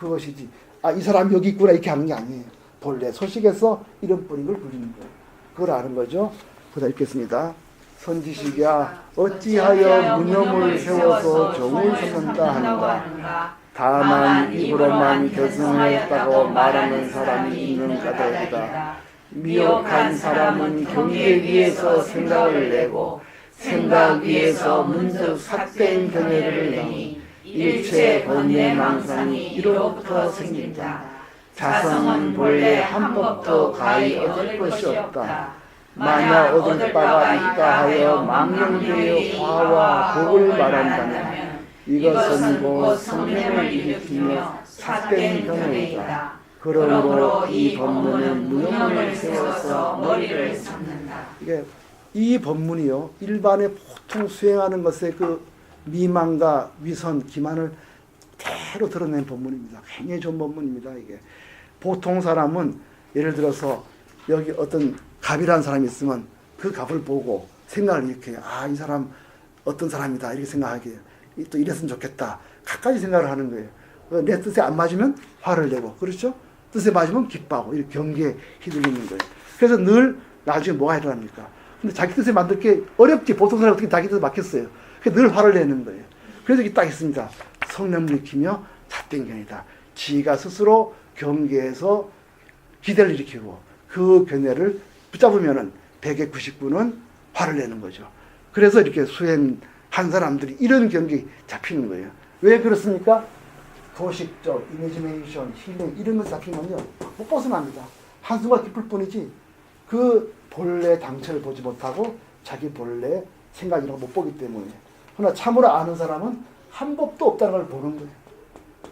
그것이지 아, 이 사람이 여기 있구나 이렇게 하는 게 아니에요. 본래 소식에서 이름뿐인 걸 굴리는 거예요. 그걸 아는 거죠. 보다 읽겠습니다. 선지식이야 어찌하여 무념을 세워서 정을 삼는다 하는가. 다만 입으로만 결성하였다고 말하는 사람이 있는 까닭이다. 미혹한 사람은 경계 위에서 생각을 내고 생각 위에서 문득 삿된 견해를 내니 일체 번뇌 망상이 이로부터 생긴다. 자성은 본래 한 법도 가히 얻을 것이 없다. 만약 얻을 바가 있다 하여 망령되어 화와 복을 말한다면 이것은 곧 성명을 일으키며 삿된 견해이다. 그러므로 이 법문은 무념을 세워서 머리를 삼는다. 이게 이 법문이요 일반의 보통 수행하는 것의 그 미망과 위선, 기만을 대로 드러낸 법문입니다. 굉장히 좋은 법문입니다. 이게 보통 사람은 예를 들어서 여기 어떤 갑이라는 사람이 있으면 그 갑을 보고 생각을 이렇게 해요. 아, 이 사람 어떤 사람이다 이렇게 생각하게 해요. 또 이랬으면 좋겠다. 갖가지 생각을 하는 거예요. 내 뜻에 안 맞으면 화를 내고 그렇죠? 뜻에 맞으면 기뻐하고 이렇게 경계에 휘둘리는 거예요. 그래서 늘 나중에 뭐가 일어납니까? 근데 자기 뜻에 만들기 어렵지. 보통 사람이 어떻게 자기 뜻에 맞겠어요. 늘 화를 내는 거예요. 그래서 여기 딱 있습니다. 성념을 일으키며 잣된 견이다. 지가 스스로 경계에서 기대를 일으키고 그 견해를 붙잡으면은 100의 99는 화를 내는 거죠. 그래서 이렇게 수행한 사람들이 이런 경계에 잡히는 거예요. 왜 그렇습니까? 도식적, 이미지네이션, 힐링 이런 것 잡히면요 못 벗어납니다. 한순간 기쁠 뿐이지 그 본래 당처를 보지 못하고 자기 본래 생각이라고 못 보기 때문에. 그러나 참으로 아는 사람은 한 법도 없다는 걸 보는 거예요.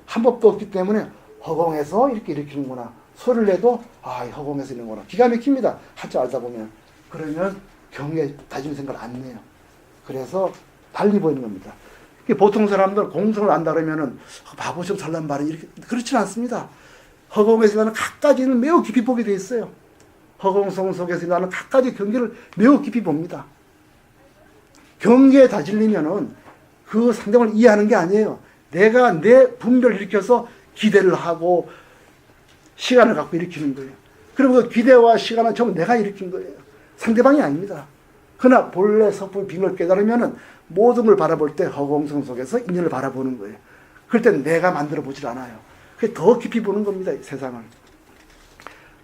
한 법도 없기 때문에 허공에서 이렇게 일으키는구나. 소리를 내도 아, 허공에서 이런구나. 기가 막힙니다. 한자 알다 보면. 그러면 경에 다짐 생각을 안 내요. 그래서 달리 보이는 겁니다. 보통 사람들 공성을 안다 그러면은 바보처럼 살란 말이 이렇게 그렇지는 않습니다. 허공에서 나는 각가지는 매우 깊이 보게 돼 있어요. 허공성 속에서 나는 각가지 경계를 매우 깊이 봅니다. 경계에 다질리면은 그 상대방을 이해하는 게 아니에요. 내가 내 분별을 일으켜서 기대를 하고 시간을 갖고 일으키는 거예요. 그럼 그 기대와 시간은 전부 내가 일으킨 거예요. 상대방이 아닙니다. 그러나 본래 서풍의 빙을 깨달으면은 모든 걸 바라볼 때 허공성 속에서 인연을 바라보는 거예요. 그럴 때 내가 만들어 보질 않아요. 그게 더 깊이 보는 겁니다, 세상을.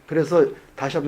그래서 다시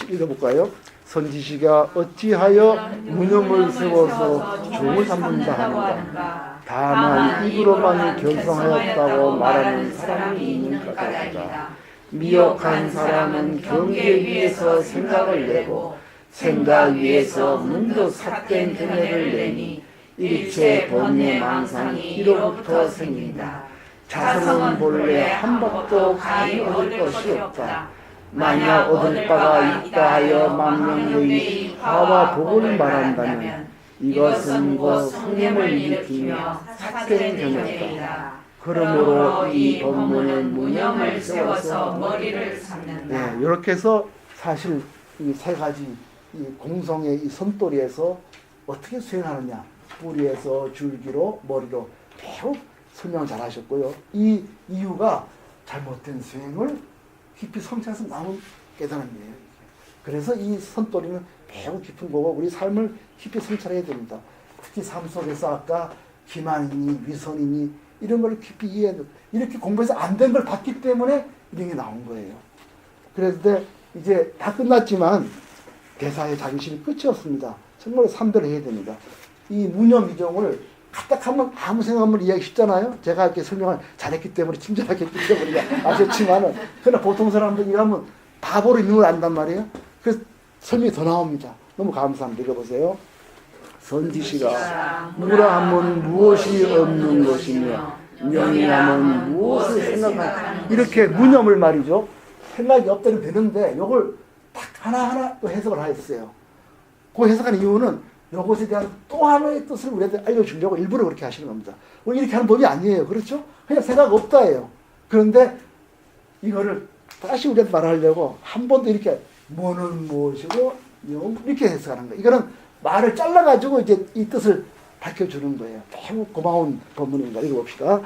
읽어볼까요? 선지시가 어찌하여 무념을 세워서 종을 삼는다 하는가. 다만 입으로만 견성하였다고 말하는 사람이 있는 까닭이다. 미혹한 사람은 경계 위에서 생각을 내고 생각 위에서 문득 삿된 견해를 내니 일체 번뇌 망상이 이로부터 생긴다. 자성은 본래 한 법도 가히 얻을 것이 없다. 만약 얻을 바가 있다 하여 망명되이 화와 복을 말한다면 이것은 곧 성령을 일으키며 삿된 견해다. 그러므로 이 법문은 무념을 세워서 머리를 삼는다. 네, 이렇게 해서 사실 이 세 가지 이 공성의 이 선도리에서 어떻게 수행하느냐, 뿌리에서 줄기로 머리로 매우 설명을 잘 하셨고요. 이 이유가 잘못된 수행을 깊이 성찰해서 나온 깨달음이에요. 그래서 이 선도리는 매우 깊은 거고 우리 삶을 깊이 성찰해야 됩니다. 특히 삶 속에서 아까 기만이니 위선이니 이런 걸 깊이 이해해야 돼요. 이렇게 공부해서 안 된 걸 봤기 때문에 이런 게 나온 거예요. 그래서 이제 다 끝났지만 대사의 자존심이 끝이 없습니다. 정말 3대를 해야 됩니다. 이 무념이종을 까딱하면 아무 생각 없는 이야기 쉽잖아요. 제가 이렇게 설명을 잘했기 때문에 친절하게 했기 때문에 아셨지만은 그러나 보통 사람들 이거 하면 바보로 있는 걸 안단 말이에요. 그래서 설명이 더 나옵니다. 너무 감사합니다. 읽어보세요. 선지시가 무라함은 무엇이 없는 것이며 명이함은 무엇을 생각하는 이렇게 무념을 말이죠. 생각이 없다면 되는데 이걸 딱 하나하나 또 해석을 하였어요. 그 해석하는 이유는 이것에 대한 또 하나의 뜻을 우리한테 알려주려고 일부러 그렇게 하시는 겁니다. 우리 이렇게 하는 법이 아니에요. 그렇죠? 그냥 생각 없다예요. 그런데 이거를 다시 우리한테 말하려고 한 번 더 이렇게 뭐는 무엇이고 이렇게 해석하는 거예요. 이거는 말을 잘라가지고 이제 이 뜻을 밝혀주는 거예요. 매우 고마운 법문입니다. 읽어봅시다.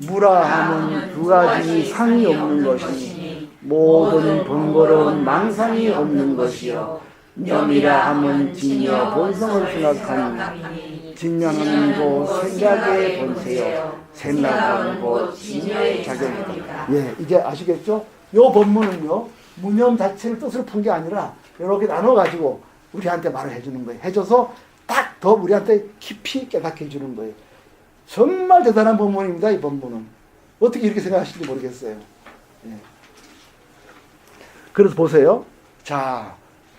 무라함은 두 가지 상이 없는 것이니 모든 번거로운 망상이 없는 것이요 념이라 하면 진여 본성을 생각하니 진여는 곧 생각의 본체요 생각은 곧 진여의 작용이다. 예, 이제 아시겠죠? 요 법문은요 무념 자체를 뜻으로 푼 게 아니라 이렇게 나눠가지고 우리한테 말을 해주는 거예요. 해줘서 딱 더 우리한테 깊이 깨닫게 해주는 거예요. 정말 대단한 법문입니다. 이 법문은 어떻게 이렇게 생각하시는지 모르겠어요. 예. 그래서 보세요. 자,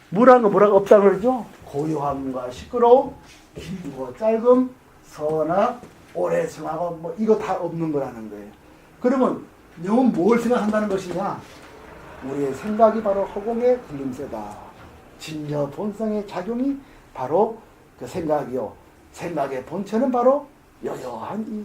무라는 거 뭐라고 없다고 그러죠? 고요함과 시끄러움, 길고 짧음, 선악, 오래 성하고 뭐 이거 다 없는 거라는 거예요. 그러면 영은 뭘 생각한다는 것이냐? 우리의 생각이 바로 허공의 굴림새다. 진여 본성의 작용이 바로 그 생각이요. 생각의 본체는 바로 여여한 이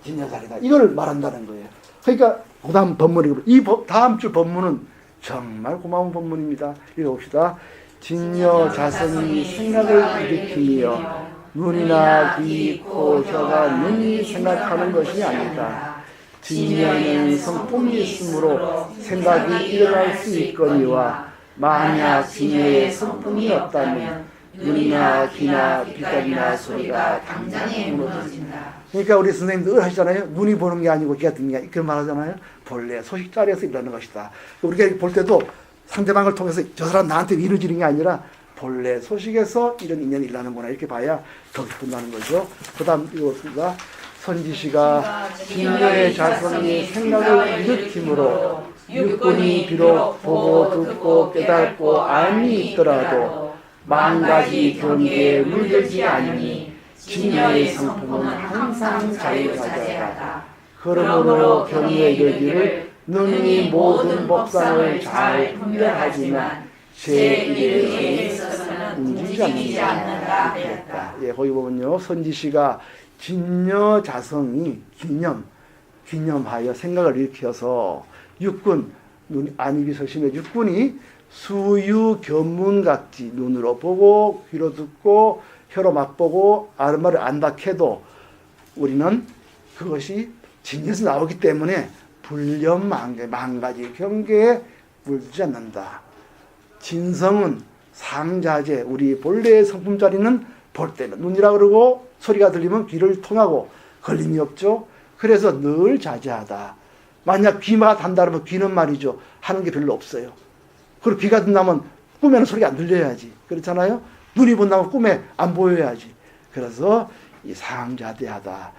진여자리다. 이걸 말한다는 거예요. 그러니까 그 다음 법문이고 이 다음 줄 법문은 정말 고마운 법문입니다. 읽어봅시다. 진여 자성이 생각을 일으키며 눈이나 귀, 코, 혀가 눈이 생각하는 것이 아니다. 진여는 성품이 있으므로 생각이 일어날 수 있거니와 만약 진여의 성품이 없다면 눈이나 귀나 빛깔이나 소리가 당장에 무너진다. 그러니까 우리 선생님들 늘 하시잖아요. 눈이 보는 게 아니고 귀가 듣는 게 이렇게 말하잖아요. 본래 소식자리에서 일어나는 것이다. 우리가 볼 때도 상대방을 통해서 저 사람 나한테 이루어지는 게 아니라 본래 소식에서 이런 인연이 일어나는구나 이렇게 봐야 더 기쁜다는 거죠. 그 다음 이것입니다. 선지시가 진여의 자성이 생각을 일으키므로 육군이 비록 보고 듣고 깨닫고 알미 있더라도 만 가지 경계에 물들지 않으니 진여의 성품은 항상 자유자재하다. 그러므로 경계에 이르기를 눈이 모든 법상을 잘 분별하지만 제1에 있어서는 움직이지 않는다 하였다. 예, 거기 보면요. 선지시가 진여 자성이 기념하여 생각을 일으켜서 육군, 안입이 서심해 육군이 수유 견문각지 눈으로 보고 귀로 듣고 혀로 맛보고 말을 안다 해도 우리는 그것이 진리에서 나오기 때문에 불념 만 가지 경계에 물들지 않는다. 진성은 상자재, 우리 본래의 성품 자리는 볼 때는 눈이라 그러고 소리가 들리면 귀를 통하고 걸림이 없죠. 그래서 늘 자제하다. 만약 귀가 단다 그러면 귀는 말이죠. 하는 게 별로 없어요. 그리고 귀가 듣나면 꿈에는 소리가 안 들려야지. 그렇잖아요. 눈이 본다면 꿈에 안 보여야지. 그래서 이 상자대하다.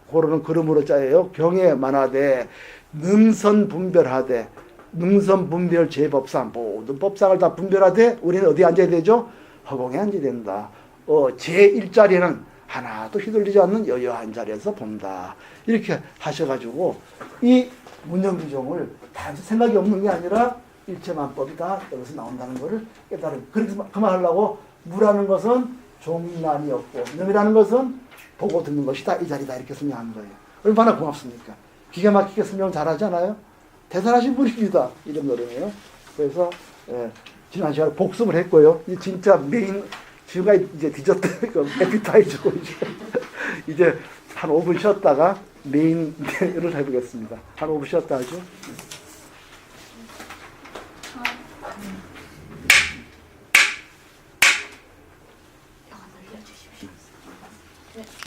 고로는 걸음으로 짜여요. 경에 만하되 능선분별하되 능선분별 제법상 모든 법상을 다 분별하되 우리는 어디에 앉아야 되죠? 허공에 앉아야 된다. 제1자리는 하나도 휘둘리지 않는 여여한 자리에서 본다. 이렇게 하셔가지고 이 문영규종을 단순 생각이 없는 게 아니라 일체만법이다. 여기서 나온다는 것을 깨달은. 그렇게 그만하려고 무라는 것은 종란이 없고 능이라는 것은 보고 듣는 것이다. 이 자리다. 이렇게 설명하는 거예요. 얼마나 고맙습니까? 기가 막히게 설명 잘하잖아요. 대단하신 분입니다. 이런 노래네요. 그래서 지난 시간에 복습을 했고요. 이 진짜 메인 지금까지 이제 디저트 에피타이저고 이제 한 5분 쉬었다가 메인을 해보겠습니다. 한 5분 쉬었다 하죠.